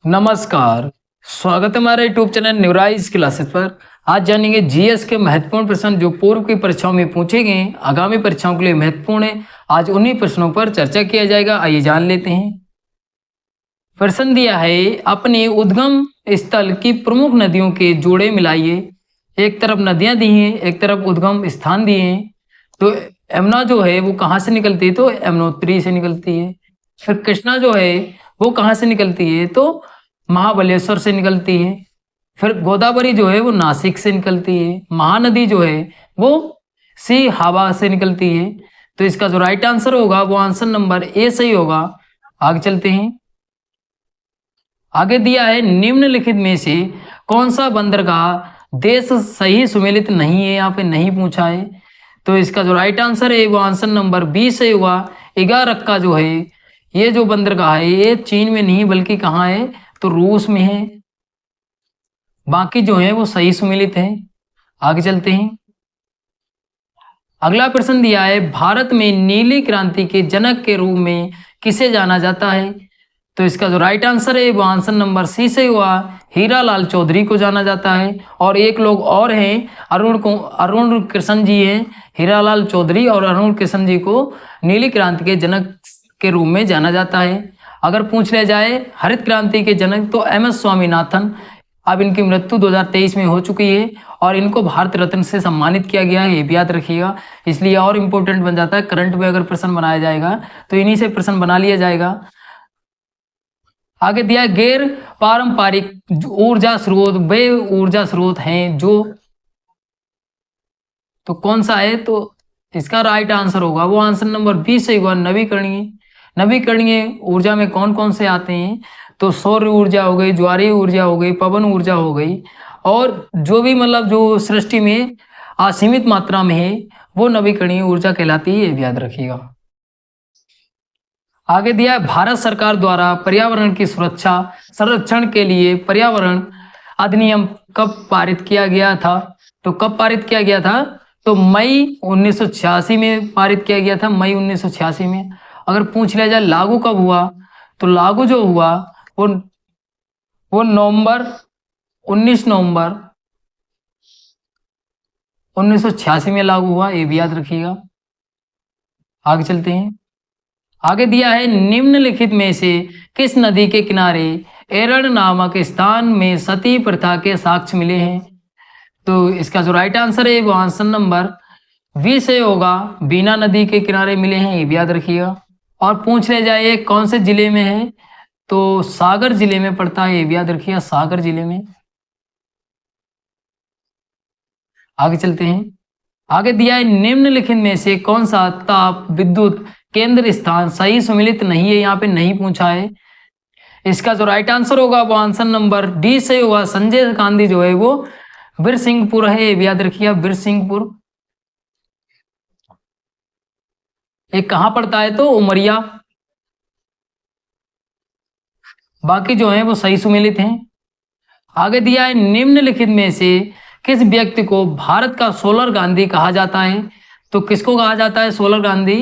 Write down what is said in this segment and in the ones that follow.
नमस्कार। स्वागत है हमारे यूट्यूब चैनल न्यूराइज क्लासेस पर। आज जानेंगे जीएस के महत्वपूर्ण प्रश्न जो पूर्व की परीक्षाओं में पूछे गए हैं, आगामी परीक्षाओं के लिए महत्वपूर्ण है। आज उन्हीं प्रश्नों पर चर्चा किया जाएगा। आइए जान लेते हैं। प्रश्न दिया है, अपने उद्गम स्थल की प्रमुख नदियों के जोड़े मिलाइए। एक तरफ नदियां दी हैं, एक तरफ उद्गम स्थान दिए हैं। तो यमुना जो है वो कहाँ से निकलती है? तो यमुनोत्री से निकलती है। फिर कृष्णा जो है वो कहाँ से निकलती है? तो महाबलेश्वर से निकलती है। फिर गोदावरी जो है वो नासिक से निकलती है। महानदी जो है वो सी हावा से निकलती है। तो इसका जो राइट आंसर होगा वो आंसर नंबर ए सही होगा। आगे चलते हैं। आगे दिया है, निम्नलिखित में से कौन सा बंदरगाह देश सही सुमेलित नहीं है? यहाँ पे नहीं पूछा है। तो इसका जो राइट आंसर है वो आंसर नंबर बी सही होगा। इगारक्का जो है ये जो बंदरगाह है ये चीन में नहीं बल्कि कहाँ है? तो रूस में है। बाकी जो है वो सही सुमेलित है। आगे चलते हैं। अगला प्रश्न दिया है, भारत में नीली क्रांति के जनक के रूप में किसे जाना जाता है? तो इसका जो राइट आंसर है वो आंसर नंबर सी से हुआ। हीरालाल चौधरी को जाना जाता है। और एक लोग और हैं, अरुण कृष्ण जी हैं। हीरालाल चौधरी और अरुण कृष्ण जी को नीली क्रांति के जनक के रूप में जाना जाता है। अगर पूछ लिया जाए हरित क्रांति के जनक तो एम.एस. स्वामीनाथन। अब इनकी मृत्यु 2023 में हो चुकी है और इनको भारत रत्न से सम्मानित किया गया है, ये भी याद रखिएगा। इसलिए और इम्पोर्टेंट बन जाता है। करंट में अगर प्रश्न बनाया जाएगा तो इन्हीं से प्रश्न बना लिया जाएगा। आगे दिया, गैर पारंपरिक ऊर्जा स्रोत वे ऊर्जा स्रोत हैं जो, तो कौन सा है? तो इसका राइट आंसर होगा वो आंसर नंबर बी से होगा, नवीकरणीय। नवीकरणीय ऊर्जा में कौन कौन से आते हैं? तो सौर ऊर्जा हो गई, ज्वारीय ऊर्जा हो गई, पवन ऊर्जा हो गई, और जो भी मतलब जो सृष्टि में असीमित मात्रा में है वो नवीकरणीय ऊर्जा कहलाती है, ये भी याद रखिएगा। आगे दिया है, भारत सरकार द्वारा पर्यावरण की सुरक्षा संरक्षण के लिए पर्यावरण अधिनियम कब पारित किया गया था? तो कब पारित किया गया था? तो मई 1986 में पारित किया गया था, मई 1986 में। अगर पूछ लिया जाए लागू कब हुआ, तो लागू जो हुआ वो नवंबर 19 नवंबर 1986 में लागू हुआ, ये भी याद रखिएगा। आगे चलते हैं। आगे दिया है, निम्नलिखित में से किस नदी के किनारे एरण नामक स्थान में सती प्रथा के साक्ष्य मिले हैं? तो इसका जो राइट आंसर है वो आंसर नंबर बी से होगा, बीना नदी के किनारे मिले हैं, ये भी याद रखिएगा। और पूछ ले जाए कौन से जिले में है? तो सागर जिले में पड़ता है, ये भी याद रखिएगा, सागर जिले में। आगे चलते हैं। आगे दिया है, निम्नलिखित में से कौन सा ताप विद्युत केंद्र स्थान सही सुमेलित नहीं है? यहाँ पे नहीं पूछा है। इसका जो राइट आंसर होगा वो आंसर नंबर डी से होगा। संजय गांधी जो है वो बिरसिंहपुर है, ये भी याद रखिएगा, बिरसिंहपुर। ये कहाँ पड़ता है? तो उमरिया। बाकी जो है वो सही सुमेलित हैं। आगे दिया है, निम्नलिखित में से किस व्यक्ति को भारत का सोलर गांधी कहा जाता है? तो किसको कहा जाता है सोलर गांधी?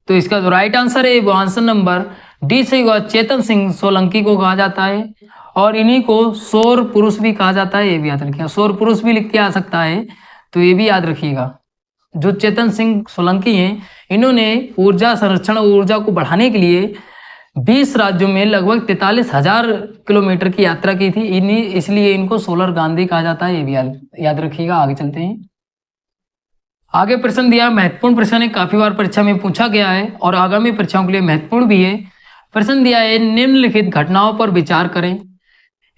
तो इसका जो राइट आंसर है वो आंसर नंबर डी से होगा, चेतन सिंह सोलंकी को कहा जाता है। और इन्हीं को सौर पुरुष भी कहा जाता है, ये भी याद रखिएगा। सौर पुरुष भी लिख के आ सकता है, तो ये भी याद रखिएगा। जो चेतन सिंह सोलंकी हैं इन्होंने ऊर्जा संरक्षण और ऊर्जा को बढ़ाने के लिए 20 राज्यों में लगभग 43,000 किलोमीटर की यात्रा की थी। इन्हीं इसलिए इनको सोलर गांधी कहा जाता है, ये भी याद रखिएगा। आगे चलते हैं। आगे प्रश्न दिया, महत्वपूर्ण प्रश्न है, काफी बार परीक्षा में पूछा गया है और आगामी परीक्षाओं के लिए महत्वपूर्ण भी है। प्रश्न दिया है, निम्नलिखित घटनाओं पर विचार करें।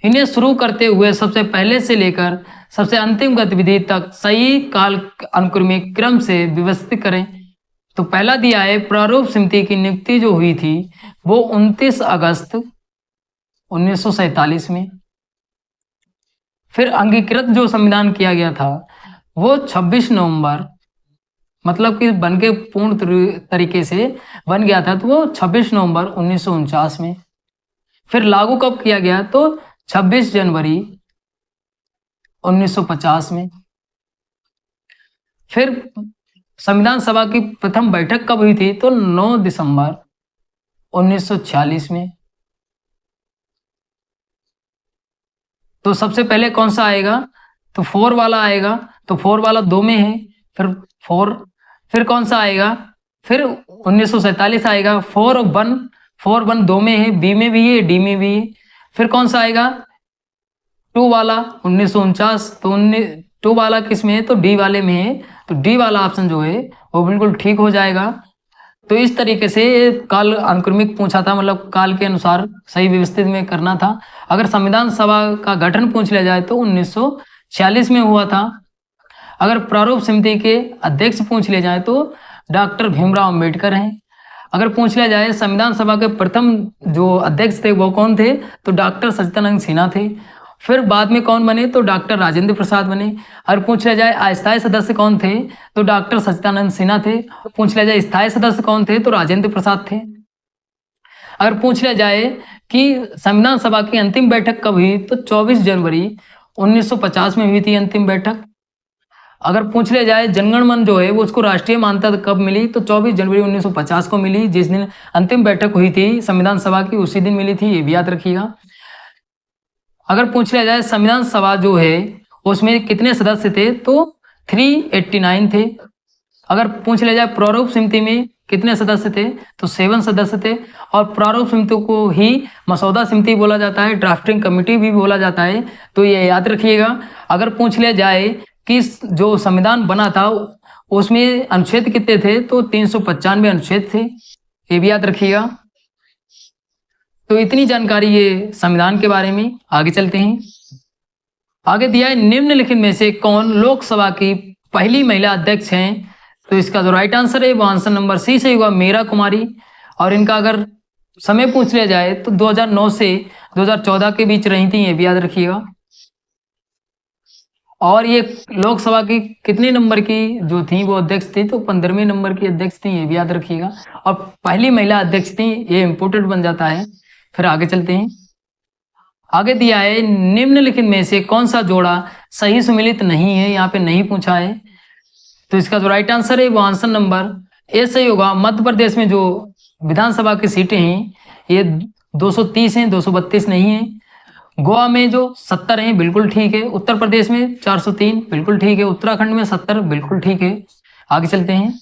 इन्हें शुरू करते हुए सबसे पहले से लेकर सबसे अंतिम गतिविधि तक सही काल अनुक्रमिक क्रम से व्यवस्थित करें। तो पहला दिया है, प्रारूप समिति की नियुक्ति जो हुई थी वो 29 अगस्त 1947 में। फिर अंगीकृत जो संविधान किया गया था वो 26 नवंबर, मतलब कि बन के पूर्ण तरीके से बन गया था, तो वो 26 नवंबर 1949 में। फिर लागू कब किया गया? तो 26 जनवरी 1950 में। फिर संविधान सभा की प्रथम बैठक कब हुई थी? तो 9 दिसंबर 1946 में। तो सबसे पहले कौन सा आएगा, तो 4 वाला आएगा, तो 4 वाला 2 में है, फिर 4, फिर कौन सा आएगा, फिर 1947 आएगा, 4 और 1, 4 1 2 में है, बी में भी है, डी में भी है। फिर कौन सा आएगा 2 वाला 1949, तो 2 वाला किस में है, तो डी वाले में है, तो डी वाला ऑप्शन जो है वो बिल्कुल ठीक हो जाएगा। तो इस तरीके से काल अनुक्रमिक पूछा था, मतलब काल के अनुसार सही व्यवस्थित में करना था। अगर संविधान सभा का गठन पूछ लिया जाए तो 1946 में हुआ था। अगर प्रारूप समिति के अध्यक्ष पूछ लिए जाए तो डॉक्टर भीमराव अम्बेडकर हैं। अगर पूछ लिया जाए संविधान सभा के प्रथम जो अध्यक्ष थे वो कौन थे, तो डॉक्टर सच्चिदानंद सिन्हा थे। फिर बाद में कौन बने, तो डॉक्टर राजेंद्र प्रसाद बने। अगर पूछ लिया जाए अस्थायी सदस्य कौन थे, तो डॉक्टर सच्चिदानंद सिन्हा थे। पूछ लिया जाए स्थायी सदस्य कौन थे, तो राजेंद्र प्रसाद थे। अगर पूछ लिया जाए कि संविधान सभा की अंतिम बैठक कब हुई, तो 24 जनवरी 1950 में हुई थी अंतिम बैठक। अगर पूछ लिया जाए जनगण मन जो है वो उसको राष्ट्रीय मान्यता कब मिली, तो 24 जनवरी 1950 को मिली। जिस दिन अंतिम बैठक हुई थी संविधान सभा की उसी दिन मिली थी, ये भी याद रखिएगा। अगर पूछ लिया जाए संविधान सभा जो है उसमें कितने सदस्य थे, तो 389 थे। अगर पूछ लिया जाए प्रारूप समिति में कितने सदस्य थे, तो 7 सदस्य थे। और प्रारूप समिति को ही मसौदा समिति बोला जाता है, ड्राफ्टिंग कमेटी भी बोला जाता है, तो ये याद रखिएगा। अगर पूछ लिया जाए कि जो संविधान बना था उसमें अनुच्छेद कितने थे, तो 395 अनुच्छेद थे, ये भी याद रखिएगा। तो इतनी जानकारी ये संविधान के बारे में। आगे चलते हैं। आगे दिया है निम्नलिखित में से कौन लोकसभा की पहली महिला अध्यक्ष हैं, तो इसका जो राइट आंसर है वो आंसर नंबर सी से होगा, मीरा कुमारी। और इनका अगर समय पूछ लिया जाए तो 2009 से 2014 के बीच रही थी, ये भी याद रखिएगा। और ये लोकसभा की कितने नंबर की जो थी वो अध्यक्ष थी, तो 15वें नंबर की अध्यक्ष थी, ये भी याद रखिएगा। और पहली महिला अध्यक्ष थी, ये इंपोर्टेंट बन जाता है। फिर आगे चलते हैं। आगे दिया है निम्नलिखित में से कौन सा जोड़ा सही सुमेलित नहीं है, यहाँ पे नहीं पूछा है, तो इसका जो राइट आंसर है वो आंसर नंबर ए सही होगा। मध्य प्रदेश में जो विधानसभा की सीटें हैं ये 230 हैं, 232 नहीं है। गोवा में जो 70 हैं बिल्कुल ठीक है। उत्तर प्रदेश में 403 बिल्कुल ठीक है। उत्तराखंड में 70 बिल्कुल ठीक है। आगे चलते हैं।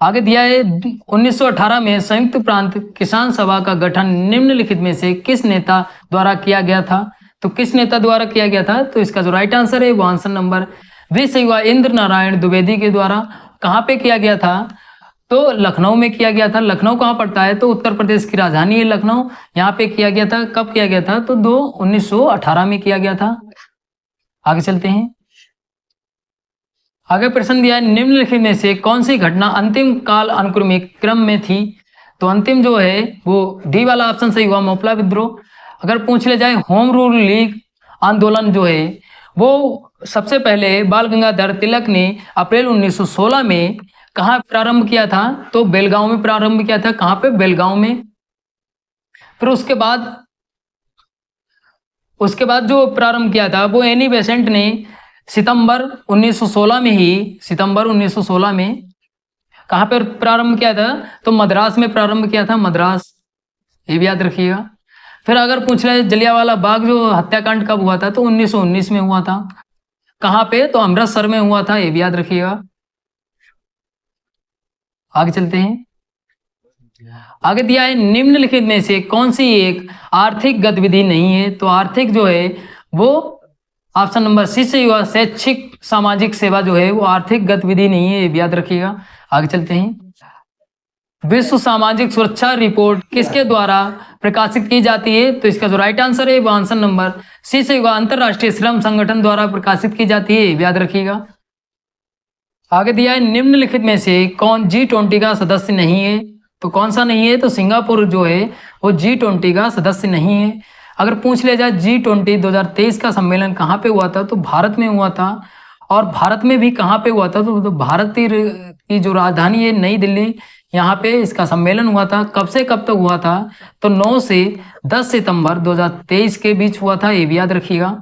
आगे दिया है 1918 में संयुक्त प्रांत किसान सभा का गठन निम्नलिखित में से किस नेता द्वारा किया गया था, तो किस नेता द्वारा किया गया था, तो इसका जो राइट आंसर है वो आंसर नंबर बी सही हुआ, इंद्र नारायण द्विवेदी के द्वारा। कहाँ पे किया गया था, तो लखनऊ में किया गया था। लखनऊ कहाँ पड़ता है, तो उत्तर प्रदेश की राजधानी है लखनऊ। यहाँ पे किया गया था। कब किया गया था, तो 1918 में किया गया था। आगे चलते हैं। आगे प्रश्न दिया है निम्नलिखित में से कौन सी घटना अंतिम काल अनुक्रमिक क्रम में थी, तो अंतिम जो है वो डी वाला ऑप्शन सही हुआ, मोपला विद्रोह। अगर पूछ लिया जाए होम रूल लीग आंदोलन जो है वो सबसे पहले बाल गंगाधर तिलक ने अप्रैल 1916 में कहाँ प्रारंभ किया था, तो बेलगांव में प्रारंभ किया था। कहाँ पे, बेलगांव में। फिर उसके बाद जो प्रारंभ किया था वो एनी बेसेंट ने सितंबर 1916 में ही, सितंबर 1916 में कहाँ पर प्रारंभ किया था, तो मद्रास में प्रारंभ किया था, मद्रास, ये भी याद रखिएगा। फिर अगर पूछ रहे जलियांवाला बाग जो हत्याकांड कब हुआ था, तो 1919 में हुआ था। कहाँ पे, तो अमृतसर में हुआ था, ये भी याद रखिएगा। आगे चलते हैं। आगे दिया है निम्नलिखित में से कौन सी एक आर्थिक गतिविधि नहीं है, तो आर्थिक जो है वो ऑप्शन नंबर सी से हुआ, शैक्षिक सामाजिक सेवा जो है वो आर्थिक गतिविधि नहीं है, ये भी याद रखिएगा। आगे चलते हैं। विश्व सामाजिक सुरक्षा रिपोर्ट किसके द्वारा प्रकाशित की जाती है, तो इसका जो राइट आंसर है वो आंसर नंबर सी से होगा, अंतरराष्ट्रीय श्रम संगठन द्वारा प्रकाशित की जाती है, ये भी याद रखिएगा। आगे दिया है निम्नलिखित में से कौन G20 का सदस्य नहीं है, तो कौन सा नहीं है, तो सिंगापुर जो है वो G20 का सदस्य नहीं है। अगर पूछ लिया जाए G20 2023 का सम्मेलन कहाँ पे हुआ था, तो भारत में हुआ था। और भारत में भी कहाँ पे हुआ था, तो भारत की जो राजधानी है नई दिल्ली, यहाँ पे इसका सम्मेलन हुआ था। कब से कब तक हुआ था, तो 9 से 10 सितंबर 2023 के बीच हुआ था, ये भी याद रखिएगा।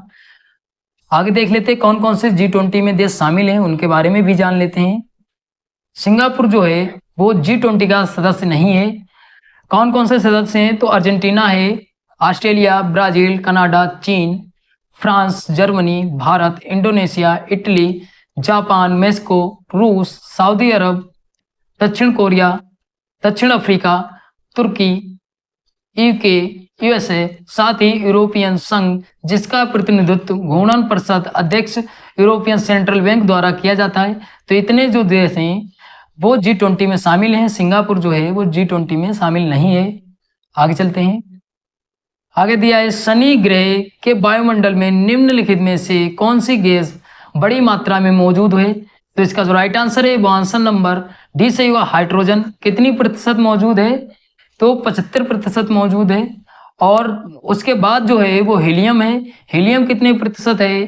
आगे देख लेते हैं कौन कौन से G20 में देश शामिल हैं, उनके बारे में भी जान लेते हैं। सिंगापुर जो है वो G20 का सदस्य नहीं है। कौन कौन से सदस्य हैं? तो अर्जेंटीना है, ऑस्ट्रेलिया, ब्राजील, कनाडा, चीन, France, Germany, Bharat, Indonesia, Italy, Japan, Mexico, रूस, सऊदी अरब, दक्षिण कोरिया, दक्षिण अफ्रीका, तुर्की, यूके, यूएसए, साथ ही यूरोपियन संघ, जिसका प्रतिनिधित्व घूर्णन परिषद अध्यक्ष यूरोपियन सेंट्रल बैंक द्वारा किया जाता है। तो इतने जो देश हैं वो G20 में शामिल हैं। सिंगापुर जो है वो G20 में शामिल नहीं है। आगे चलते हैं। आगे दिया है शनि ग्रह के वायुमंडल में निम्नलिखित में से कौन सी गैस बड़ी मात्रा में मौजूद है? तो इसका जो राइट आंसर है वो आंसर नंबर डी सही होगा, हाइड्रोजन। कितनी प्रतिशत मौजूद है? तो 75% मौजूद है। और उसके बाद जो है वो हीलियम है। हीलियम कितने प्रतिशत है?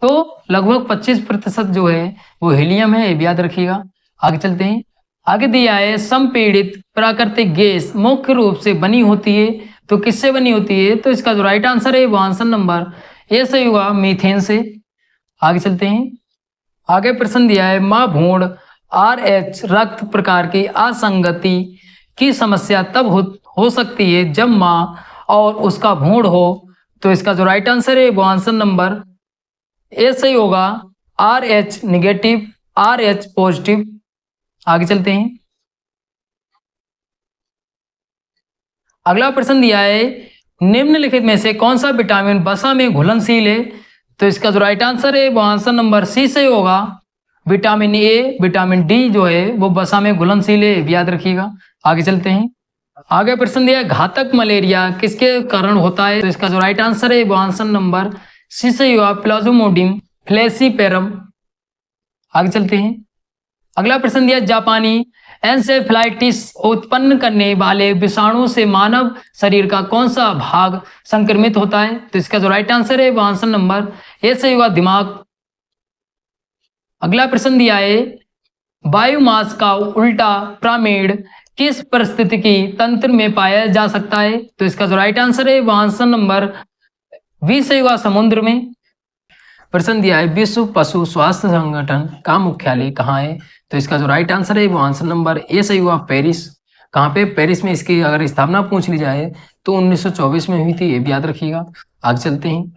तो लगभग 25% जो है वो हीलियम है, ये भी याद रखिएगा। आगे चलते हैं। आगे दिया है संपीड़ित प्राकृतिक गैस मुख्य रूप से बनी होती है, तो किससे बनी होती है? तो इसका जो राइट आंसर है वो आंसर नंबर ए सही होगा, मीथेन से। आगे चलते हैं। आगे प्रश्न दिया है मां भ्रूण RH रक्त प्रकार की असंगति की समस्या तब हो सकती है जब मां और उसका भ्रूण हो। तो इसका जो राइट आंसर है वो आंसर नंबर ए सही होगा, RH निगेटिव, RH पॉजिटिव। आगे चलते हैं। अगला प्रश्न दिया है निम्नलिखित में से कौन सा विटामिन वसा में घुलनशील है? तो इसका जो राइट आंसर है वो आंसर नंबर सी से होगा, विटामिन ए, विटामिन डी जो है वो वसा में घुलनशील है, याद रखिएगा। आगे चलते हैं। आगे प्रश्न दिया है घातक मलेरिया किसके कारण होता है? तो इसका जो राइट आंसर है वो आंसर नंबर सी से होगा, प्लाज्मोडियम फ्लैसीपेरम। आगे चलते हैं। अगला प्रश्न दिया जापानी एन्सेफेलाइटिस उत्पन्न करने वाले विषाणु से मानव शरीर का कौन सा भाग संक्रमित होता है? तो इसका जो राइट आंसर है वो आंसर नंबर ए सही होगा, दिमाग। अगला प्रश्न दिया है बायोमास का उल्टा पिरामिड किस पारिस्थितिकी तंत्र में पाया जा सकता है? तो इसका जो राइट आंसर है वो आंसर नंबर बी सही होगा, समुद्र में। प्रश्न दिया है विश्व पशु स्वास्थ्य संगठन का मुख्यालय कहाँ है? तो इसका जो राइट आंसर है वो आंसर नंबर ए सही हुआ, पेरिस। कहाँ पे? पेरिस में। इसकी अगर स्थापना पूछ ली जाए तो 1924 में हुई थी, ये भी याद रखिएगा। आगे चलते हैं।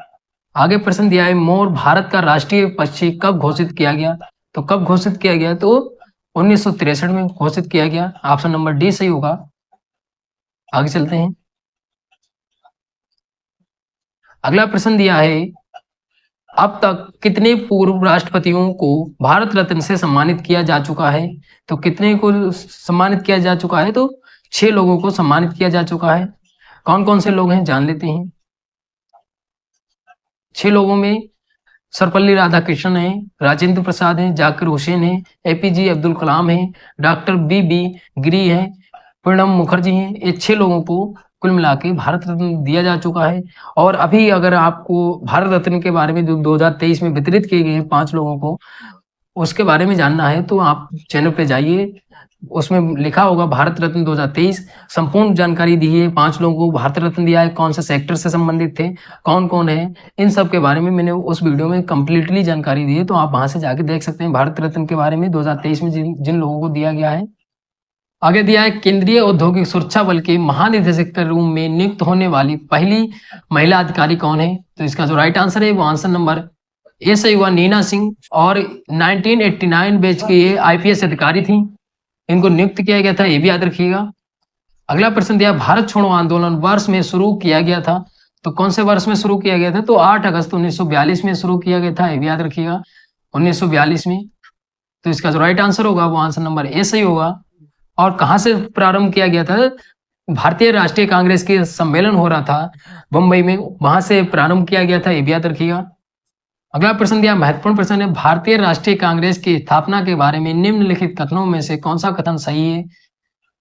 आगे प्रश्न दिया है मोर भारत का राष्ट्रीय पक्षी कब घोषित किया गया? तो कब घोषित किया गया? तो 1963 में घोषित किया गया। ऑप्शन नंबर डी सही होगा। आगे चलते हैं। अगला प्रश्न दिया है अब तक कितने पूर्व राष्ट्रपतियों को भारत रत्न से सम्मानित किया जा चुका है? तो कितने को सम्मानित किया जा चुका है? तो 6 लोगों को सम्मानित किया जा चुका है। कौन कौन से लोग हैं जान लेते हैं। 6 लोगों में सर्वपल्ली राधाकृष्णन है, राजेंद्र प्रसाद है, जाकिर हुसैन है, APJ अब्दुल कलाम है, डॉक्टर BB गिरी है, प्रणब मुखर्जी हैं। ये 6 लोगों को कुल मिला के भारत रत्न दिया जा चुका है। और अभी अगर आपको भारत रत्न के बारे में जो 2023 में वितरित किए गए हैं 5 लोगों को, उसके बारे में जानना है तो आप चैनल पे जाइए, उसमें लिखा होगा भारत रत्न 2023, संपूर्ण जानकारी दी है। 5 लोगों को भारत रत्न दिया है, कौन से सेक्टर से संबंधित थे, कौन कौन है, इन सब के बारे में मैंने उस वीडियो में कंप्लीटली जानकारी दी है, तो आप वहां से जाके देख सकते हैं भारत रत्न के बारे में 2023 में जिन लोगों को दिया गया है। आगे दिया है केंद्रीय औद्योगिक सुरक्षा बल के महानिदेशक के रूप में नियुक्त होने वाली पहली महिला अधिकारी कौन है? तो इसका जो राइट आंसर है वो आंसर नंबर ए सही हुआ, नीना सिंह। और 1989 बैच के ये IPS अधिकारी थी, इनको नियुक्त किया गया था, ये भी याद रखिएगा। अगला प्रश्न दिया भारत छोड़ो आंदोलन वर्ष में शुरू किया गया था, तो कौन से वर्ष में शुरू किया गया था? तो 8 अगस्त 1942 में शुरू किया गया था, ये भी याद रखिएगा, 1942 में। तो इसका जो राइट आंसर होगा वो आंसर नंबर ए सही होगा। और कहाँ से प्रारंभ किया गया था? भारतीय राष्ट्रीय कांग्रेस के सम्मेलन हो रहा था मुंबई में, वहां से प्रारंभ किया गया था, ये भी याद रखिएगा। अगला प्रश्न दिया महत्वपूर्ण प्रश्न है भारतीय राष्ट्रीय कांग्रेस की स्थापना के बारे में निम्नलिखित कथनों में से कौन सा कथन सही है?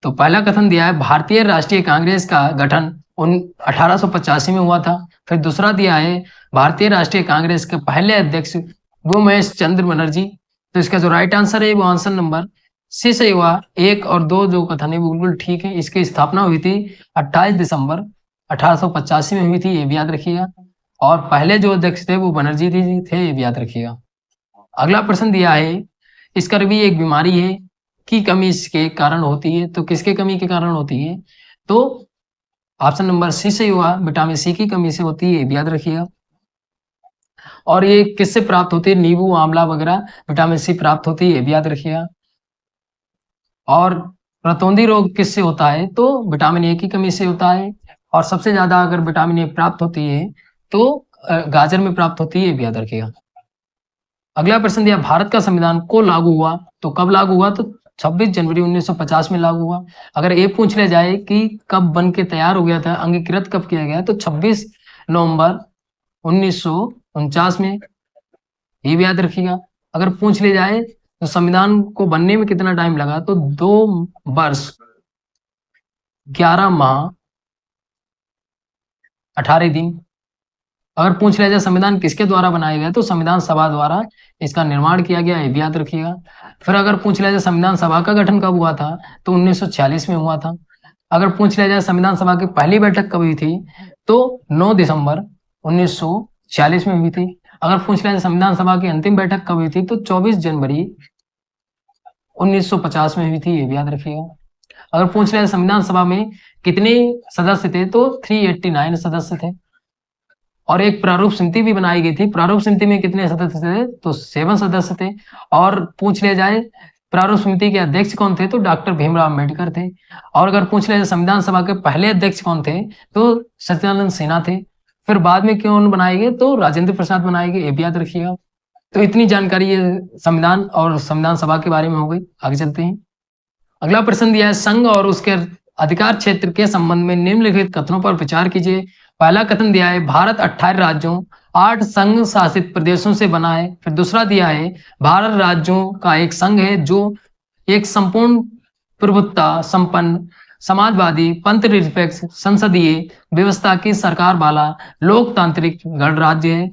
तो पहला कथन दिया है भारतीय राष्ट्रीय कांग्रेस का गठन 1885 में हुआ था। फिर दूसरा दिया है भारतीय राष्ट्रीय कांग्रेस के पहले अध्यक्ष वो महेश चंद्र बनर्जी। तो इसका जो राइट आंसर है वो आंसर नंबर सी सही हुआ। 1 और 2 जो कथन है बिल्कुल ठीक है। इसकी स्थापना हुई थी 28 दिसंबर 1885 में हुई थी, ये भी याद रखिएगा। और पहले जो अध्यक्ष थे वो बनर्जी जी थे, ये भी याद रखिएगा। अगला प्रश्न दिया है स्कर्वी एक बीमारी है की कमी इसके कारण होती है, तो किसके कमी के कारण होती है? तो ऑप्शन नंबर सी सही होगा, विटामिन सी की कमी से होती है, ये भी याद रखिएगा। और ये किससे प्राप्त होती है? नींबू, आंवला वगैरह विटामिन सी प्राप्त होती है, ये भी याद रखिएगा। और रतौंधी रोग किससे होता है? तो विटामिन ए की कमी से होता है। और सबसे ज्यादा अगर विटामिन ए प्राप्त होती है तो गाजर में प्राप्त होती है, ये भी याद रखिएगा। अगला प्रश्न दिया, भारत का संविधान को लागू हुआ, तो कब लागू हुआ? तो 26 जनवरी 1950 में लागू हुआ। अगर ये पूछ लिया जाए कि कब बन के तैयार हो गया था, अंगीकृत कब किया गया, तो 26 नवंबर 1949 में, ये भी याद रखिएगा। अगर पूछ लिया जाए तो संविधान को बनने में कितना टाइम लगा, तो 2 वर्ष 11 माह 18 दिन। अगर पूछ लिया जाए संविधान किसके द्वारा बनाया गया, तो संविधान सभा द्वारा इसका निर्माण किया गया, ये भी याद रखिएगा। फिर अगर पूछ लिया जाए संविधान सभा का गठन कब हुआ था, तो 1946 में हुआ था। अगर पूछ लिया जाए संविधान सभा की पहली बैठक कब हुई थी, तो 9 दिसंबर 1946 में हुई थी। अगर पूछ लिया जाए संविधान सभा की अंतिम बैठक कब हुई थी, तो 24 जनवरी 1950 में हुई थी, ये भी याद रखिएगा। अगर पूछ लिया जाए संविधान सभा में कितने सदस्य थे, तो 389 सदस्य थे। और एक प्रारूप समिति भी बनाई गई थी। प्रारूप समिति में कितने सदस्य थे, तो 7 सदस्य थे। और पूछ लिया जाए प्रारूप समिति के अध्यक्ष कौन थे, तो डॉक्टर भीमराव अम्बेडकर थे। और अगर पूछ लिया जाए संविधान सभा के पहले अध्यक्ष कौन थे, तो सत्यानंद सिन्हा थे। फिर बाद में कौन बनाए गए, तो राजेंद्र प्रसाद बनाए गए, ये भी याद रखिएगा। तो इतनी जानकारी ये संविधान और संविधान सभा के बारे में हो गई। आगे चलते हैं। अगला प्रश्न दिया है, संघ और उसके अधिकार क्षेत्र के संबंध में निम्नलिखित कथनों पर विचार कीजिए। पहला कथन दिया है, भारत 18 राज्यों 8 संघ शासित प्रदेशों से बना है। फिर दूसरा दिया है, भारत राज्यों का एक संघ है जो एक संपूर्ण प्रभुत्ता संपन्न समाजवादी पंथ निरपेक्ष संसदीय व्यवस्था की सरकार वाला लोकतांत्रिक गणराज्य है।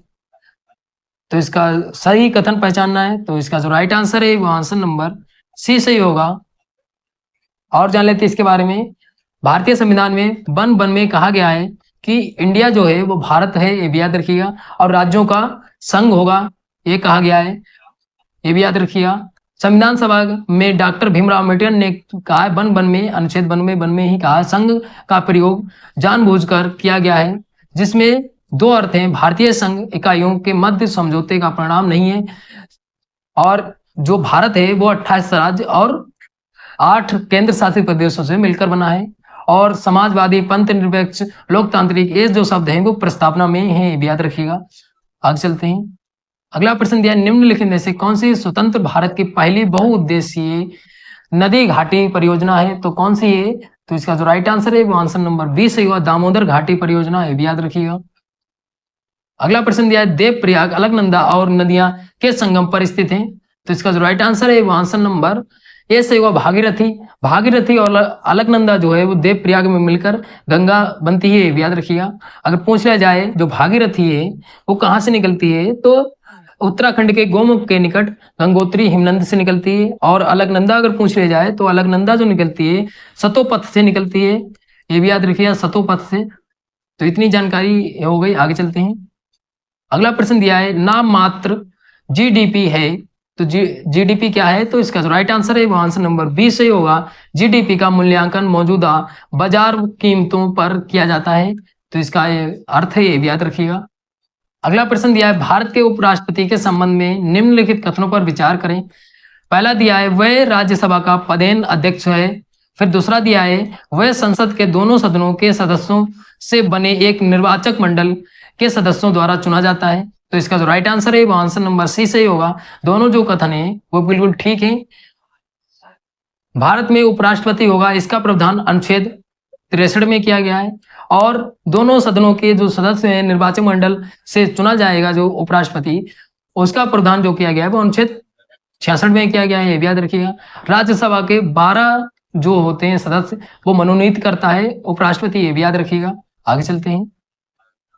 तो इसका सही कथन पहचानना है, तो इसका जो राइट आंसर है वो आंसर नंबर सी सही होगा। और जान लेते इसके बारे में। भारतीय संविधान में वन वन में कहा गया है कि इंडिया जो है वो भारत है, ये भी याद रखिएगा। और राज्यों का संघ होगा, ये कहा गया है, ये भी याद रखिएगा। संविधान सभा में डॉक्टर भीमराव अम्बेडकर ने कहा है, वन वन में अनुच्छेद वन में ही कहा, संघ का प्रयोग जानबूझकर किया गया है, जिसमें 2 अर्थ हैं, भारतीय संघ इकाइयों के मध्य समझौते का परिणाम नहीं है। और जो भारत है वो 28 राज्य और 8 केंद्र शासित प्रदेशों से मिलकर बना है। और समाजवादी पंथ निरपेक्ष लोकतांत्रिक, ये जो शब्द हैं वो प्रस्तावना में है, ये भी याद रखिएगा। आगे चलते हैं। अगला प्रश्न दिया, निम्नलिखित में से कौन सी स्वतंत्र भारत की पहली बहुउद्देशीय नदी घाटी परियोजना है? तो कौन सी है? तो इसका जो राइट आंसर है वो आंसर नंबर 20 सही हुआ, दामोदर घाटी परियोजना, ये भी याद रखिएगा। अगला प्रश्न दिया है, देवप्रयाग अलकनंदा और नदियां के संगम पर स्थित हैं। तो इसका जो राइट आंसर है वो आंसर नंबर ए सही हुआ, भागीरथी। भागीरथी और अलकनंदा जो है वो देवप्रयाग में मिलकर गंगा बनती है, ये भी याद रखिएगा। अगर पूछ लिया जाए जो भागीरथी है वो कहाँ से निकलती है, तो उत्तराखंड के गोमुख के निकट गंगोत्री हिमनद से निकलती है। और अलकनंदा अगर पूछ लिया जाए तो अलकनंदा जो निकलती है सतोपथ से निकलती है, ये भी याद रखिएगा, सतोपथ से। तो इतनी जानकारी हो गई। आगे चलते हैं। अगला प्रश्न दिया है, नाम मात्र जीडीपी है, तो जीडीपी क्या है? तो इसका जो राइट आंसर है वो आंसर नंबर 20 सही होगा। जीडीपी का मूल्यांकन मौजूदा बाजार कीमतों पर किया जाता है, तो इसका अर्थ है, ये भी याद रखिएगा। अगला प्रश्न दिया है, भारत के उपराष्ट्रपति के संबंध में निम्नलिखित कथनों पर विचार करें। पहला दिया है, वह राज्यसभा का पदेन अध्यक्ष है। फिर दूसरा दिया है, वह संसद के दोनों सदनों के सदस्यों से बने एक निर्वाचक मंडल के सदस्यों द्वारा चुना जाता है। तो इसका जो राइट आंसर है वो आंसर नंबर सी सही होगा। दोनों जो कथन है वो बिल्कुल ठीक है। भारत में उपराष्ट्रपति होगा, इसका प्रावधान अनुच्छेद 63 में किया गया है। और दोनों सदनों के जो सदस्य हैं निर्वाचक मंडल से चुना जाएगा जो उपराष्ट्रपति, उसका प्रावधान जो किया गया है वो अनुच्छेद 66 में किया गया है, ये भी याद रखिएगा। राज्यसभा के 12 जो होते हैं सदस्य वो मनोनीत करता है उपराष्ट्रपति, ये भी याद रखिएगा। आगे चलते हैं।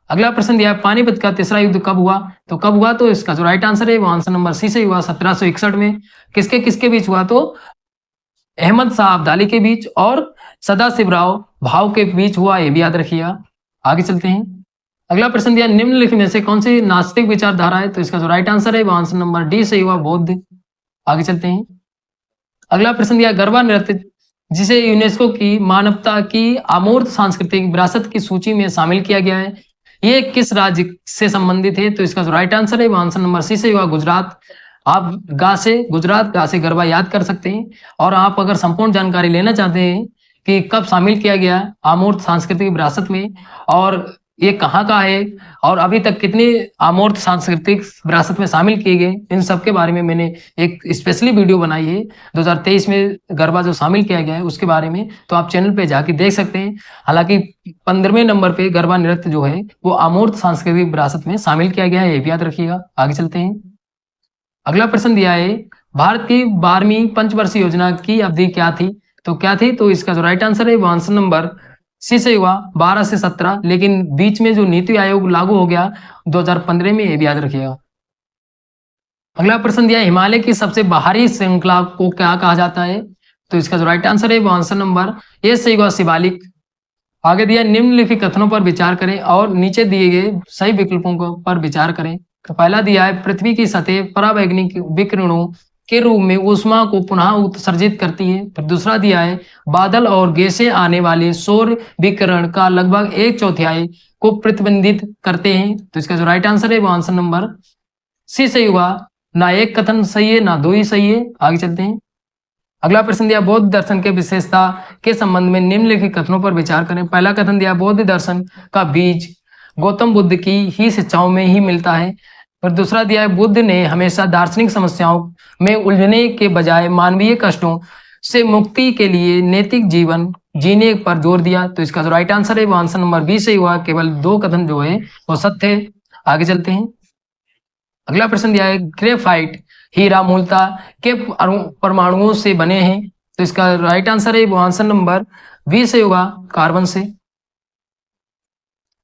अगला प्रश्न दिया है, पानीपत का तीसरा युद्ध कब हुआ? तो कब हुआ? तो इसका जो राइट आंसर है वो आंसर नंबर सी से हुआ, 1761 में। किसके किसके बीच हुआ? तो अहमद शाह अब्दाली के बीच और सदाशिवराव भाव के बीच हुआ, ये भी याद रखिएगा। आगे चलते हैं। अगला प्रश्न दिया, निम्नलिखित में से कौन सी नास्तिक विचारधारा है? तो इसका जो राइट आंसर है वो आंसर नंबर डी से हुआ, बौद्ध। आगे चलते हैं। अगला प्रश्न दिया, गरबा नृत्य जिसे यूनेस्को की मानवता की अमूर्त सांस्कृतिक विरासत की सूची में शामिल किया गया है। ये किस राज्य से संबंधित है? तो इसका जो राइट आंसर है वो आंसर नंबर सी से होगा, गुजरात। आप गा से गुजरात, गा से गरबा याद कर सकते हैं। और आप अगर संपूर्ण जानकारी लेना चाहते हैं कि कब शामिल किया गया अमूर्त सांस्कृतिक विरासत में, और ये कहाँ का है, और अभी तक कितने अमूर्त सांस्कृतिक विरासत में शामिल किए गए, इन सब के बारे में मैंने एक स्पेशली वीडियो बनाई है। 2023 में गरबा जो शामिल किया गया है उसके बारे में, तो आप चैनल पे जाके देख सकते हैं। हालांकि 15वें नंबर पे गरबा नृत्य जो है वो अमूर्त सांस्कृतिक विरासत में शामिल किया गया है, ये भी याद रखिएगा। आगे चलते हैं। अगला प्रश्न दिया है, भारत की 12वीं पंचवर्षीय योजना की अवधि क्या थी? तो क्या थी? तो इसका जो राइट आंसर है वो आंसर नंबर सी से हुआ 12 से 17, लेकिन बीच में जो नीति आयोग लागू हो गया 2015 में, ये भी याद रखिएगा। अगला प्रश्न दिया, हिमालय की सबसे बाहरी श्रृंखला को क्या कहा जाता है? तो इसका जो राइट आंसर है वो आंसर नंबर ए से हुआ शिवालिक। आगे दिया, निम्नलिखित कथनों पर विचार करें और नीचे दिए गए सही विकल्पों पर विचार करें। तो पहला दिया है, पृथ्वी की सतह परावैंगनिक विकिरणों के रूप में ऊष्मा को पुनः उत्सर्जित करती है। फिर दूसरा दिया है, बादल और गैसें आने वाले सौर विकिरण का लगभग 1/4 को प्रतिबंधित करते हैं। तो इसका जो राइट आंसर है वो आंसर नंबर सी सही होगा। ना एक कथन सही है ना दो ही सही है। आगे चलते हैं। अगला प्रश्न दिया, बौद्ध दर्शन के विशेषता के संबंध में निम्नलिखित कथनों पर विचार करें। पहला कथन दिया, बौद्ध दर्शन का बीज गौतम बुद्ध की ही शिक्षाओं में ही मिलता है। फिर दूसरा दिया है, बुद्ध ने हमेशा दार्शनिक समस्याओं में उलझने के बजाय मानवीय कष्टों से मुक्ति के लिए नैतिक जीवन जीने पर जोर दिया। तो इसका जो राइट आंसर है वो आंसर नंबर बी से हुआ। केवल 2 कथन जो है वो सत्य है। आगे चलते हैं। अगला प्रश्न दिया है, ग्रेफाइट हीरा मूलतः के परमाणुओं से बने हैं। तो इसका राइट आंसर है वो आंसर नंबर बी से होगा, कार्बन से।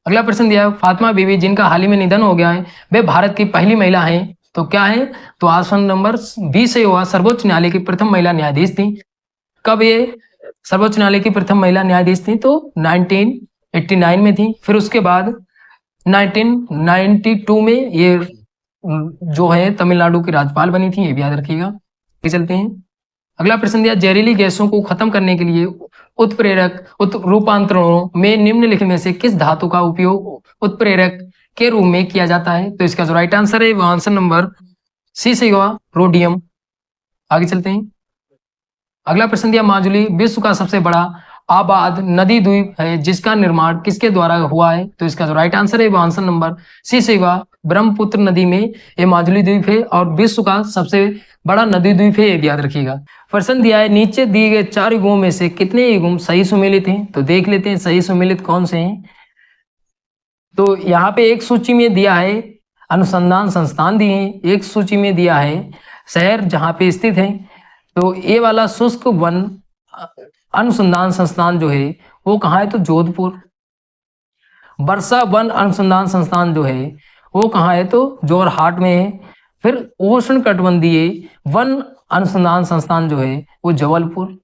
अगला प्रश्न दिया है, फातिमा बीवी जिनका हाल ही में निधन हो गया है, वे भारत की पहली महिला हैं। तो क्या है? तो आंसर नंबर बी से होगा, सर्वोच्च न्यायालय की प्रथम महिला न्यायाधीश थी। कब ये सर्वोच्च न्यायालय की प्रथम महिला न्यायाधीश थी? तो 1989 में थी। फिर उसके बाद 1992 में ये जो है तमिलनाडु की राज्यपाल बनी थी, ये भी याद रखिएगा। आगे चलते हैं। अगला प्रश्न दिया, जहरीली गैसों को खत्म करने के लिए उत्प्रेरक रूपांतरणों में निम्नलिखित में से किस धातु का उपयोग उत्प्रेरक के रूप में किया जाता है? तो इसका जो राइट आंसर है वो आंसर नंबर सी से हुआ, रोडियम। आगे चलते हैं। अगला प्रश्न दिया, माजुली विश्व का सबसे बड़ा आबाद नदी द्वीप है जिसका निर्माण किसके द्वारा हुआ है? तो इसका जो राइट आंसर है वो आंसर नंबर सी से हुआ, ब्रह्मपुत्र नदी में ये माजुली द्वीप है और विश्व का सबसे बड़ा नदी द्वीप है, ये याद रखिएगा। प्रश्न दिया है, नीचे दिए गए 4 युगों में से कितने युग सही सुमेलित हैं? तो देख लेते हैं सही सुमेलित कौन से हैं। तो यहाँ पे एक सूची में दिया है अनुसंधान संस्थान दिए हैं, एक सूची में दिया है शहर जहाँ पे स्थित है। तो ये वाला शुष्क वन अनुसंधान संस्थान जो है वो कहाँ है? तो जोधपुर। वर्षा वन अनुसंधान संस्थान जो है वो कहाँ है? तो जोरहाट में है। फिर उष्ण कटिबंधीय वन अनुसंधान संस्थान जो है वो जबलपुर।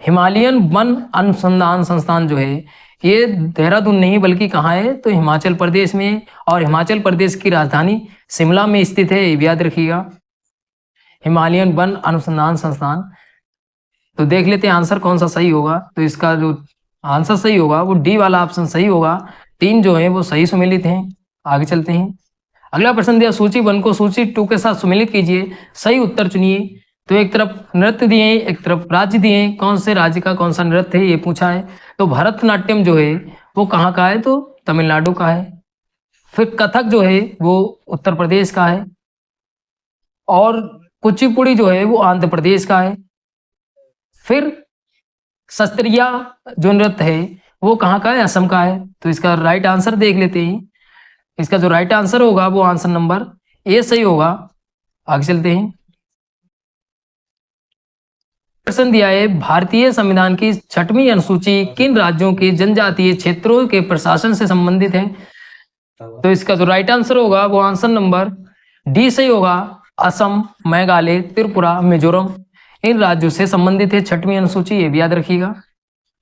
हिमालयन वन अनुसंधान संस्थान जो है ये देहरादून नहीं बल्कि कहाँ है? तो हिमाचल प्रदेश में, और हिमाचल प्रदेश की राजधानी शिमला में स्थित है, ये भी याद रखिएगा, हिमालयन वन अनुसंधान संस्थान। तो देख लेते हैं आंसर कौन सा सही होगा। तो इसका जो आंसर सही होगा वो डी वाला ऑप्शन सही होगा। 3 जो है वो सही सुमेलित हैं। आगे चलते हैं। अगला प्रश्न दिया, सूची 1 को सूची 2 के साथ सुमेलित कीजिए, सही उत्तर चुनिए। तो एक तरफ नृत्य दिए, एक तरफ राज्य दिए, कौन से राज्य का कौन सा नृत्य है ये पूछा है। तो भरतनाट्यम जो है वो कहाँ का है? तो तमिलनाडु का है। फिर कथक जो है वो उत्तर प्रदेश का है, और कुचिपुड़ी जो है वो आंध्र प्रदेश का है। फिर सस्त्रिया जो नृत्य है वो कहाँ का है? असम का है। तो इसका राइट आंसर देख लेते हैं। इसका जो राइट आंसर होगा वो आंसर नंबर ए सही होगा। आगे चलते हैं। प्रश्न दिया है, भारतीय संविधान की 6वीं अनुसूची किन राज्यों के जनजातीय क्षेत्रों के प्रशासन से संबंधित है? तो इसका जो राइट आंसर होगा वो आंसर नंबर डी सही होगा, असम, मेघालय, त्रिपुरा, मिजोरम, इन राज्यों से संबंधित है 6वीं अनुसूची, ये भी याद रखिएगा।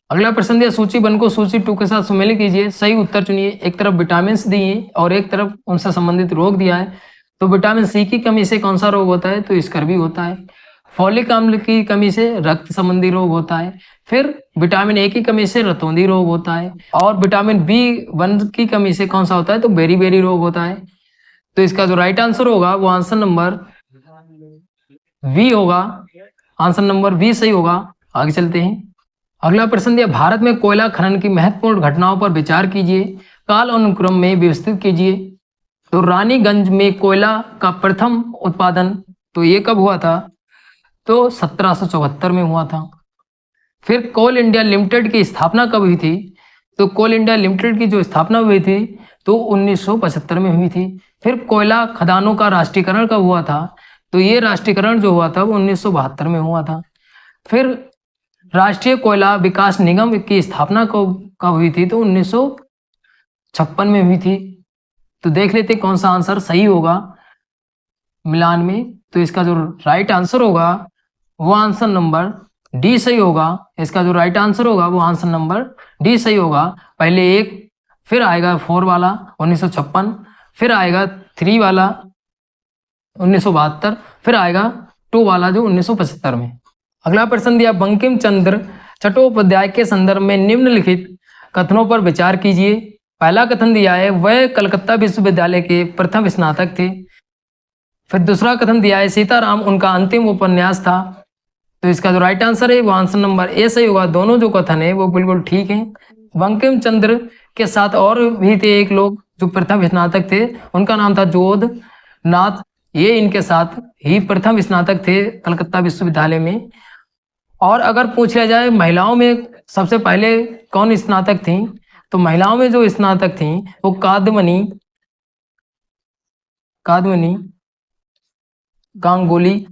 अगला प्रश्न दिया, सूची 1 को सूची 2 के साथ सुमेलित कीजिए, सही उत्तर चुनिए। एक तरफ विटामिन दिए और एक तरफ उनसे संबंधित रोग दिया है। तो विटामिन सी की कमी से कौन सा रोग होता है? तो स्कर्वी होता है। फॉलिक अम्ल की कमी से रक्त संबंधी रोग होता है। फिर विटामिन ए की कमी से रतौंधी रोग होता है। और विटामिन B1 की कमी से कौन सा होता है, तो बेरी रोग होता है। तो इसका जो राइट आंसर होगा वो आंसर नंबर बी होगा। आंसर नंबर बी सही होगा। आगे चलते हैं। अगला प्रश्न दिया, भारत में कोयला खनन की महत्वपूर्ण घटनाओं पर विचार कीजिए, काल अनुक्रम में व्यवस्थित कीजिए। तो रानीगंज में कोयला का प्रथम उत्पादन तो ये कब हुआ था, तो 1774 में हुआ था। फिर कोल इंडिया लिमिटेड की स्थापना कब हुई थी, तो कोल इंडिया लिमिटेड की जो स्थापना हुई थी तो 1975 में हुई थी। फिर कोयला खदानों का राष्ट्रीयकरण कब हुआ था, तो ये राष्ट्रीयकरण जो हुआ था वो 1972 में हुआ था। फिर राष्ट्रीय कोयला विकास निगम की स्थापना कब हुई थी, तो 1956 में हुई थी। तो देख लेते कौन सा आंसर सही होगा मिलान में। तो इसका जो राइट आंसर होगा वो आंसर नंबर डी सही होगा। इसका जो राइट आंसर होगा वो आंसर नंबर डी सही होगा। पहले एक, फिर आएगा 4 वाला 1956, फिर आएगा 3 वाला 1972, फिर आएगा 2 वाला जो 1975 में। अगला प्रश्न दिया, बंकिम चंद्र चट्टोपाध्याय के संदर्भ में निम्नलिखित कथनों पर विचार कीजिए। पहला कथन दिया है, वह कलकत्ता विश्वविद्यालय के प्रथम स्नातक थे। फिर दूसरा कथन दिया है, सीताराम उनका अंतिम उपन्यास था। तो इसका जो राइट आंसर है वो आंसर नंबर ए सही होगा। दोनों जो कथन है वो बिल्कुल ठीक है। बंकिम चंद्र के साथ और भी थे एक लोग जो प्रथम स्नातक थे, उनका नाम था जोध नाथ। ये इनके साथ ही प्रथम स्नातक थे कलकत्ता विश्वविद्यालय में। और अगर पूछ लिया जाए महिलाओं में सबसे पहले कौन स्नातक थी, तो महिलाओं में जो स्नातक थी वो कादमनी गांगुली,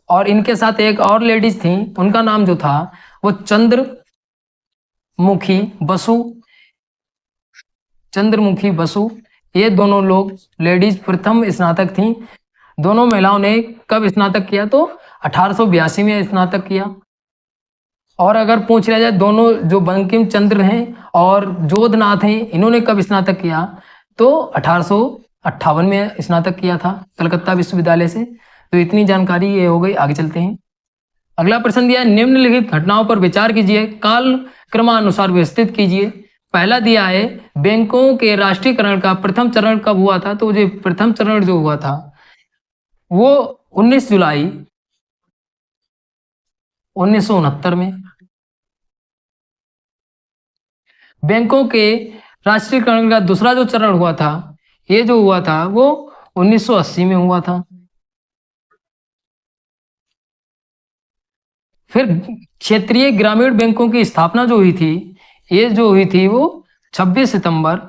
और इनके साथ एक और लेडीज थी, उनका नाम जो था वो चंद्रमुखी बसु। ये दोनों लोग लेडीज प्रथम स्नातक थी। दोनों महिलाओं ने कब स्नातक किया, तो 1882 में स्नातक किया। और अगर पूछ लिया जाए दोनों जो बंकिम चंद्र हैं और जोधनाथ हैं, इन्होंने कब स्नातक किया, तो 1858 में स्नातक किया था कलकत्ता विश्वविद्यालय से। तो इतनी जानकारी ये हो गई। आगे चलते हैं। अगला प्रश्न दिया, निम्नलिखित घटनाओं पर विचार कीजिए, काल क्रमानुसार व्यवस्थित कीजिए। पहला दिया है, बैंकों के राष्ट्रीयकरण का प्रथम चरण कब हुआ था, तो जो प्रथम चरण जो हुआ था वो 19 जुलाई 1969 में। बैंकों के राष्ट्रीयकरण का दूसरा जो चरण हुआ था, ये जो हुआ था वो 1980 में हुआ था। फिर क्षेत्रीय ग्रामीण बैंकों की स्थापना जो हुई थी, ये जो हुई थी वो 26 सितंबर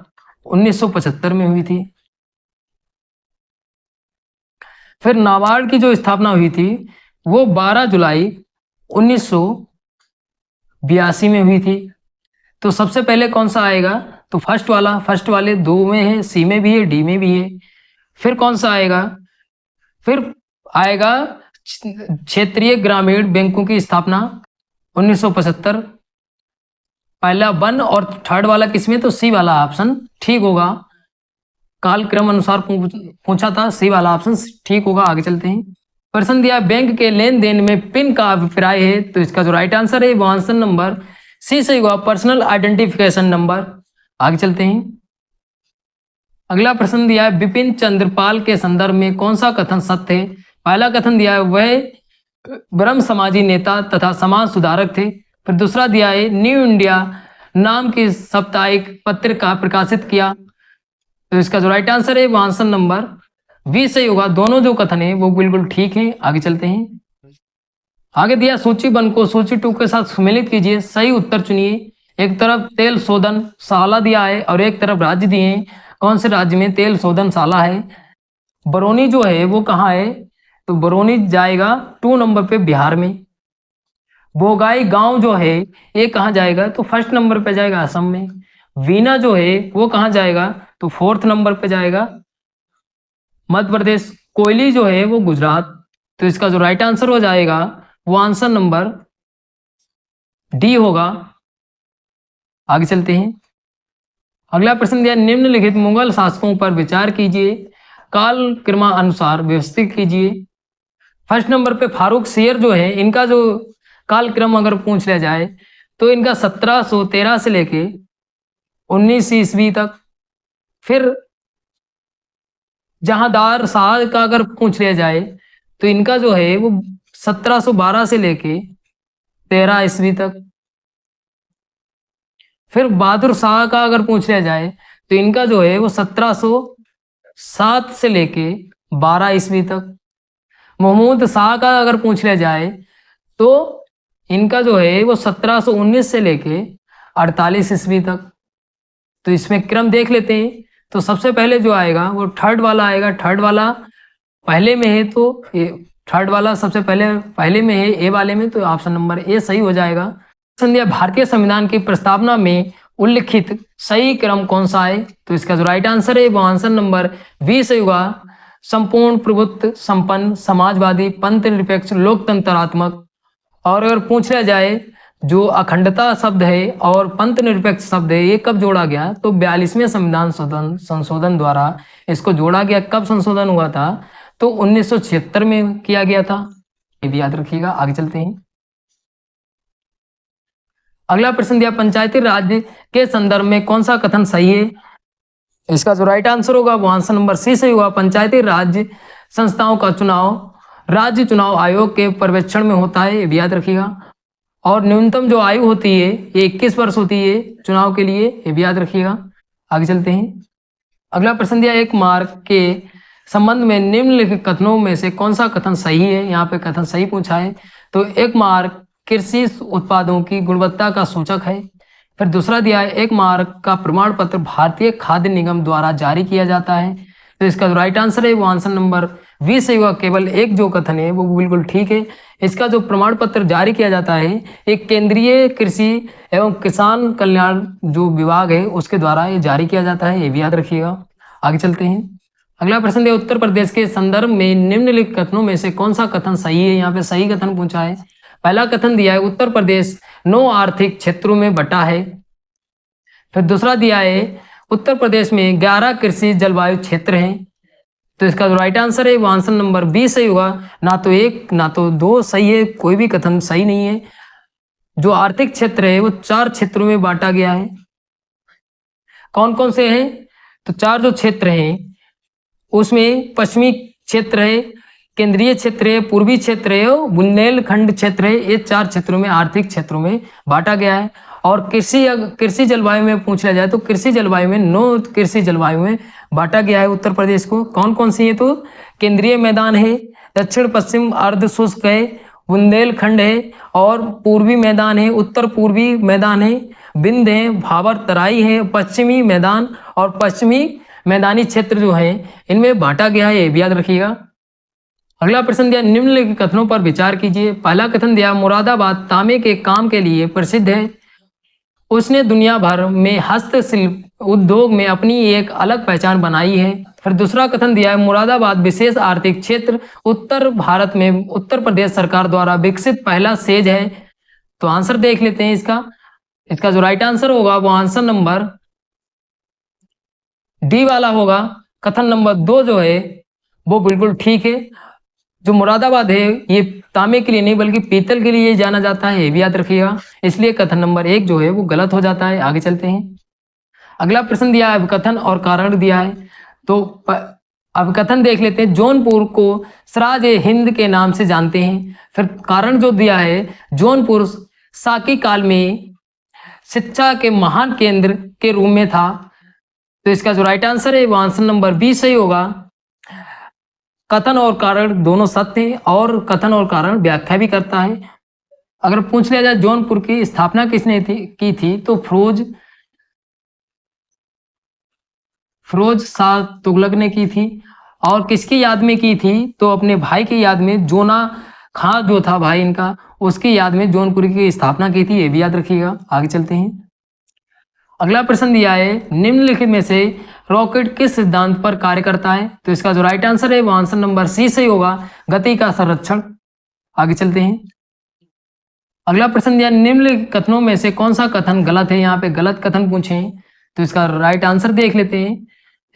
1975 में हुई थी। फिर नाबार्ड की जो स्थापना हुई थी वो 12 जुलाई 1982 में हुई थी। तो सबसे पहले कौन सा आएगा, तो फर्स्ट वाले दो में है, सी में भी है, डी में भी है। फिर कौन सा आएगा, फिर आएगा क्षेत्रीय ग्रामीण बैंकों की स्थापना 1975, पहला 1 और थर्ड वाला किसमें, तो सी वाला ऑप्शन ठीक होगा। कालक्रम अनुसार पूछा था, सी वाला ऑप्शन ठीक होगा। आगे चलते हैं। प्रश्न दिया, बैंक के लेन देन में पिन का अभिप्राय है, तो इसका जो राइट आंसर है वो आंसर नंबर सी सही होगा, पर्सनल आइडेंटिफिकेशन नंबर। आगे चलते हैं। अगला प्रश्न दिया है, बिपिन चंद्र पाल के संदर्भ में कौन सा कथन सत्य है। पहला कथन दिया है, वह ब्रह्म समाजी नेता तथा समाज सुधारक थे। फिर दूसरा दिया है, न्यू इंडिया नाम की साप्ताहिक पत्रिका प्रकाशित किया। तो इसका जो राइट आंसर है वो आंसर नंबर बी सही होगा। दोनों जो कथन है वो बिल्कुल ठीक है। आगे चलते हैं। आगे दिया, सूची 1 को सूची 2 के साथ सम्मिलित कीजिए, सही उत्तर चुनिए। एक तरफ तेल शोधन शाला दिया है और एक तरफ राज्य दिए हैं। कौन से राज्य में तेल शोधन शाला है, बरौनी जो है वो कहाँ है, तो बरौनी जाएगा 2 नंबर पे बिहार में। बोगाई गांव जो है ये कहाँ जाएगा, तो फर्स्ट नंबर पे जाएगा असम में। वीना जो है वो कहाँ जाएगा, तो 4th नंबर पे जाएगा मध्य प्रदेश। कोयली जो है वो गुजरात। तो इसका जो राइट आंसर हो जाएगा वो आंसर नंबर डी होगा। आगे चलते हैं। अगला प्रश्न दिया, निम्नलिखित मुगल शासकों पर विचार कीजिए, काल क्रमानुसार व्यवस्थित कीजिए। फर्स्ट नंबर पे फारूक शेर जो है, इनका जो कालक्रम अगर पूछ लिया जाए तो इनका 1713 से लेके 19 ईस्वी तक। फिर जहांदार शाह का अगर पूछ लिया जाए तो इनका जो है वो 1712 से लेके 13 ईस्वी तक। फिर बहादुर शाह का अगर पूछ लिया जाए तो इनका जो है वो 1707 से लेके 12 ईस्वी तक। महमूद शाह का अगर पूछ लिया जाए तो इनका जो है वो 1719 से लेके 48 ईस्वी तक। तो इसमें क्रम देख लेते हैं। तो सबसे पहले जो आएगा वो थर्ड वाला आएगा। थर्ड वाला पहले में है तो थर्ड वाला सबसे पहले में है ए वाले में, तो ऑप्शन नंबर ए सही हो जाएगा। संध्या भारतीय संविधान की प्रस्तावना में उल्लिखित सही क्रम कौन सा है? तो इसका जो राइट आंसर है वो आंसर नंबर बी सही होगा। संपूर्ण प्रभुत्व संपन्न समाजवादी पंथ निरपेक्ष लोकतंत्रात्मक। और अगर पूछ लिया जाए जो अखंडता शब्द है और पंथ निरपेक्ष शब्द है ये कब जोड़ा गया? तो 42वें संविधान संशोधन द्वारा इसको जोड़ा गया। कब संशोधन हुआ था? तो 1976 में किया गया था। ये भी याद रखिएगा। आगे चलते हैं। अगला प्रश्न दिया, पंचायती राज के संदर्भ में कौन सा कथन सही है? इसका जो राइट आंसर होगा वो आंसर नंबर सी सही होगा। पंचायती राज संस्थाओं का चुनाव राज्य चुनाव आयोग के पर्यवेक्षण में होता है, ये भी याद रखिएगा। और न्यूनतम जो आयु होती है ये 21 वर्ष होती है चुनाव के लिए, ये भी याद रखिएगा। आगे चलते हैं। अगला प्रश्न दिया, एक मार्क के संबंध में निम्नलिखित कथनों में से कौन सा कथन सही है? यहाँ पे कथन सही पूछा है। तो एक मार्क कृषि उत्पादों की गुणवत्ता का सूचक है। फिर दूसरा दिया है, एक मार्क का प्रमाण पत्र भारतीय खाद्य निगम द्वारा जारी किया जाता है। तो इसका जो राइट आंसर है वो आंसर नंबर 20 सही होगा। केवल एक जो कथन है वो बिल्कुल ठीक है। इसका जो प्रमाण पत्र जारी किया जाता है एक केंद्रीय कृषि एवं किसान कल्याण जो विभाग है उसके द्वारा ये जारी किया जाता है, ये भी याद रखिएगा। आगे चलते हैं। अगला प्रश्न दिया, उत्तर प्रदेश के संदर्भ में निम्नलिखित कथनों में से कौन सा कथन सही है? यहाँ पे सही कथन पूछा है। पहला कथन दिया है, उत्तर प्रदेश 9 आर्थिक क्षेत्रों में बटा है। फिर दूसरा दिया है, उत्तर प्रदेश में 11 कृषि जलवायु क्षेत्र हैं। तो इसका जो राइट आंसर है वो आंसर नंबर 20 सही होगा। ना तो एक ना तो दो सही है, कोई भी कथन सही नहीं है। जो आर्थिक क्षेत्र है वो 4 क्षेत्रों में बांटा गया है। कौन कौन से हैं? तो 4 जो क्षेत्र हैं उसमें पश्चिमी क्षेत्र है, केंद्रीय क्षेत्र है, पूर्वी क्षेत्र है और बुंदेलखंड क्षेत्र है। ये 4 क्षेत्रों में आर्थिक क्षेत्रों में बांटा गया है। और कृषि जलवायु में पूछ लिया जाए तो कृषि जलवायु में 9 कृषि जलवायु में बांटा गया है उत्तर प्रदेश को। कौन कौन सी है? तो केंद्रीय मैदान है, दक्षिण पश्चिम अर्ध शुष्क है, बुंदेलखंड है और पूर्वी मैदान है, उत्तर पूर्वी मैदान है, बिंद है, भाबर तराई है, पश्चिमी मैदान और पश्चिमी मैदानी क्षेत्र जो है इनमें बांटा गया है, ये भी याद रखिएगा। अगला प्रश्न दिया, निम्नलिखित कथनों पर विचार कीजिए। पहला कथन दिया, मुरादाबाद तांबे के काम के लिए प्रसिद्ध है। उसने दुनिया भर में हस्तशिल्प उद्योग में अपनी एक अलग पहचान बनाई है। फिर दूसरा कथन दिया है, मुरादाबाद विशेष आर्थिक क्षेत्र उत्तर भारत में उत्तर प्रदेश सरकार द्वारा विकसित पहला सेज है। तो आंसर देख लेते हैं इसका जो राइट आंसर होगा वो आंसर नंबर डी वाला होगा। कथन नंबर 2 जो है वो बिल्कुल ठीक है। जो मुरादाबाद है ये तांबे के लिए नहीं बल्कि पीतल के लिए जाना जाता है, ये भी याद रखिएगा। इसलिए कथन नंबर 1 जो है वो गलत हो जाता है। आगे चलते हैं। अगला प्रश्न दिया है, अभिकथन और कारण दिया है। तो अभिकथन देख लेते हैं, जौनपुर को सराज ए हिंद के नाम से जानते हैं। फिर कारण जो दिया है, जौनपुर साकी काल में शिक्षा के महान केंद्र के रूप में था। तो इसका जो राइट आंसर है वो आंसर नंबर 20 सही होगा। कथन और कारण दोनों सत्य हैं और कथन और कारण व्याख्या भी करता है। अगर पूछ लिया जाए जौनपुर की स्थापना किसने की थी तो फिरोज शाह तुगलक ने की थी। और किसकी याद में की थी? तो अपने भाई की याद में, जोना खां जो था भाई इनका, उसकी याद में जौनपुर की स्थापना की थी, ये भी याद रखिएगा। आगे चलते हैं। अगला प्रश्न दिया है, निम्नलिखित में से रॉकेट किस सिद्धांत पर कार्य करता है? तो इसका जो राइट आंसर है वो आंसर नंबर सी सही होगा, गति का संरक्षण। आगे चलते हैं। अगला प्रश्न दिया, निम्नलिखित कथनों में से कौन सा कथन गलत है? यहाँ पे गलत कथन पूछे तो इसका राइट आंसर देख लेते हैं।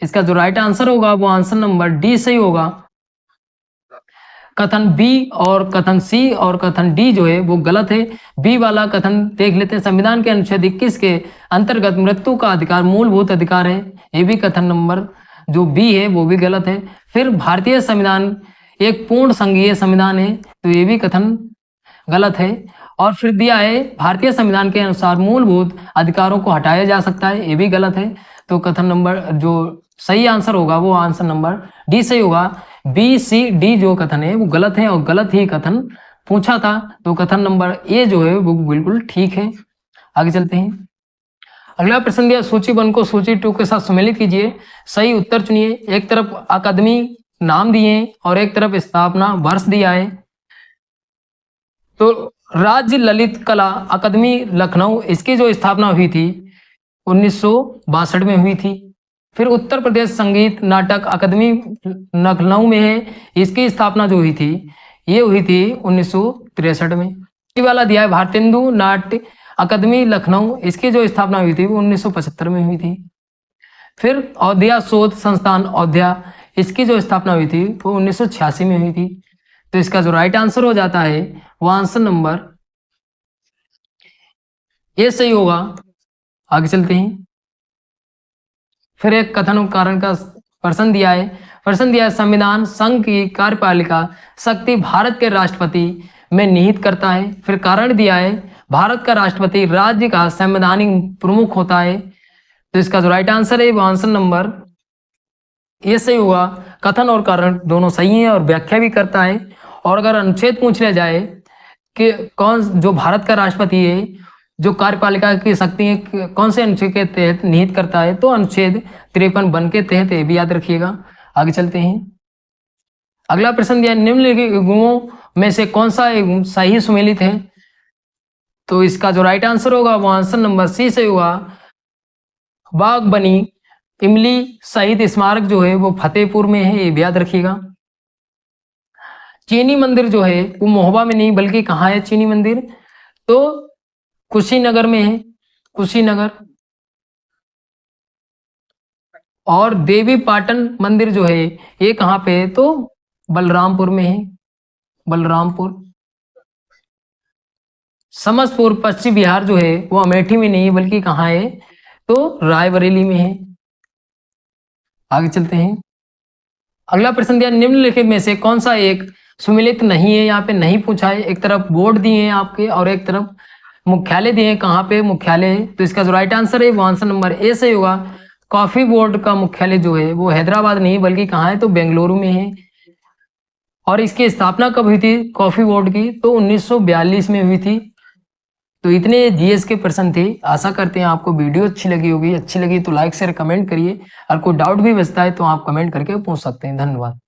इसका जो राइट आंसर होगा वो आंसर नंबर डी सही होगा। कथन बी और कथन सी और कथन डी जो है वो गलत है। बी वाला कथन देख लेते हैं, संविधान के अनुच्छेद 21 के अंतर्गत मृत्यु का अधिकार मूलभूत अधिकार है, ये भी कथन नंबर जो बी है वो भी गलत है। फिर भारतीय संविधान एक पूर्ण संघीय संविधान है, तो ये भी कथन गलत है। और फिर दिया है भारतीय संविधान के अनुसार मूलभूत अधिकारों को हटाया जा सकता है, ये भी गलत है। तो कथन नंबर जो सही आंसर होगा वो आंसर नंबर डी सही होगा। बी सी डी जो कथन है वो गलत है और गलत ही कथन पूछा था, तो कथन नंबर ए जो है वो बिल्कुल ठीक है। आगे चलते हैं। अगला प्रश्न दिया, सूची 1 को सूची 2 के साथ सम्मिलित कीजिए, सही उत्तर चुनिए। एक तरफ अकादमी नाम दिए और एक तरफ स्थापना वर्ष दिया है। तो राज्य ललित कला अकादमी लखनऊ, इसकी जो स्थापना हुई थी 1962 में हुई थी। फिर उत्तर प्रदेश संगीत नाटक अकादमी लखनऊ में है, इसकी स्थापना जो हुई थी ये हुई थी 1963 में। ये वाला दिया है भारतेंदु नाट्य अकादमी लखनऊ, इसकी जो स्थापना हुई थी वो 1975 में हुई थी। फिर अयोध्या शोध संस्थान अयोध्या, इसकी जो स्थापना हुई थी वो 1986 में हुई थी। तो इसका जो राइट आंसर हो जाता है वो आंसर नंबर ये सही होगा। आगे चलते हैं। फिर एक कथन और कारण का प्रश्न दिया है। प्रश्न दिया है, संविधान संघ की कार्यपालिका शक्ति भारत के राष्ट्रपति में निहित करता है। फिर कारण दिया है, भारत का राष्ट्रपति राज्य का संवैधानिक प्रमुख होता है। तो इसका जो राइट आंसर है वो आंसर नंबर ये सही होगा। कथन और कारण दोनों सही हैं और व्याख्या भी करता है। और अगर अनुच्छेद पूछ लिया जाए कि कौन जो भारत का राष्ट्रपति है जो कार्यपालिका की शक्ति है कौन से अनुच्छेद के तहत निहित करता है, तो अनुच्छेद 53 के तहत, ये भी याद रखिएगा। आगे चलते हैं। अगला प्रश्न दिया, निम्नलिखित युग्मों में से कौन सा युग्म सही सुमेलित है। तो इसका जो राइट आंसर होगा वो आंसर नंबर सी से होगा। बागबनी इमली शहीद स्मारक जो है वो फतेहपुर में है, ये भी याद रखिएगा। चीनी मंदिर जो है वो महोबा में नहीं बल्कि कहाँ है चीनी मंदिर, तो कुशीनगर में है, कुशीनगर। और देवी पाटन मंदिर जो है ये कहाँ पे है, तो बलरामपुर में है, बलरामपुर। समस्तपुर पश्चिम बिहार जो है वो अमेठी में नहीं बल्कि कहाँ है, तो रायबरेली में है। आगे चलते हैं। अगला प्रश्न दिया, निम्नलिखित में से कौन सा एक सुमेलित नहीं है, यहाँ पे नहीं पूछा है। एक तरफ बोर्ड दिए हैं आपके और एक तरफ मुख्यालय दिए हैं, कहाँ पे मुख्यालय है। तो इसका जो राइट आंसर है वो आंसर नंबर ए से होगा। कॉफी बोर्ड का मुख्यालय जो है वो हैदराबाद नहीं बल्कि कहाँ है, तो बेंगलुरु में है। और इसकी स्थापना कब हुई थी कॉफी बोर्ड की, तो 1942 में हुई थी। तो इतने जीएस के प्रश्न थे। आशा करते हैं आपको वीडियो अच्छी लगी होगी। अच्छी लगी तो लाइक शेयर कमेंट करिए, और कोई डाउट भी बचता है तो आप कमेंट करके पूछ सकते हैं। धन्यवाद।